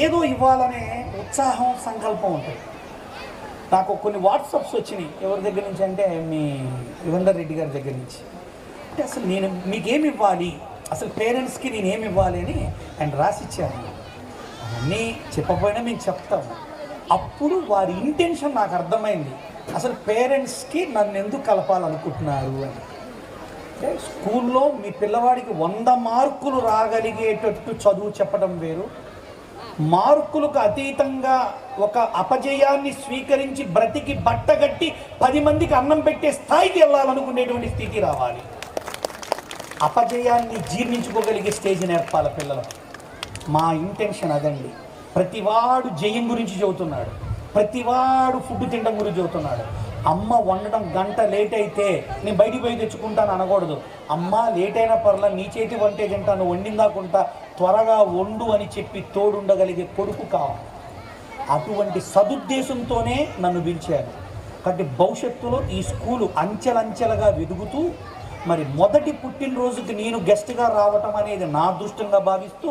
ఏదో ఇవ్వాలనే ఉత్సాహం, సంకల్పం ఉంటుంది. నాకు కొన్ని వాట్సాప్స్ వచ్చినాయి. ఎవరి దగ్గర నుంచి అంటే మీ యుగంధర్ రెడ్డి గారి దగ్గర నుంచి. అంటే అసలు నేను మీకేమి ఇవ్వాలి, అసలు పేరెంట్స్కి నేనేమి ఇవ్వాలి అని ఆయన రాసిచ్చాను. అవన్నీ చెప్పకపోయినా మేము చెప్తాము. అప్పుడు వారి ఇంటెన్షన్ నాకు అర్థమైంది. అసలు పేరెంట్స్కి నన్ను ఎందుకు కలపాలనుకుంటున్నారు అని. అంటే స్కూల్లో మీ పిల్లవాడికి 100 మార్కులు రాగలిగేటట్టు చదువు చెప్పడం వేరు, మార్కులకు అతీతంగా ఒక అపజయాన్ని స్వీకరించి బ్రతికి బట్టగట్టి 10 మందికి అన్నం పెట్టే స్థాయికి వెళ్ళాలనుకునేటువంటి స్థితి రావాలి. అపజయాన్ని జీర్ణించుకోగలిగే స్టేజ్ నేర్పాలి పిల్లలకు. మా ఇంటెన్షన్ అదండి. ప్రతివాడు జయం గురించి చెబుతున్నాడు, ప్రతివాడు ఫుడ్ తినడం గురించి చెబుతున్నాడు. అమ్మ వండడం గంట లేట్ అయితే నేను బయటికి పోయి తెచ్చుకుంటాను అనకూడదు. అమ్మ లేట్ అయినా పర్లా, నీ చేతి వంటే తింటాను, వండిందాకుంటా, త్వరగా వండు అని చెప్పి తోడుండగలిగే కొడుకు కావాలి. అటువంటి సదుద్దేశంతోనే నన్ను పిలిచాను. కాబట్టి భవిష్యత్తులో ఈ స్కూలు అంచెలంచెలుగా వెదుగుతూ, మరి మొదటి పుట్టినరోజుకి నేను గెస్ట్గా రావటం అనేది నా అదృష్టంగా భావిస్తూ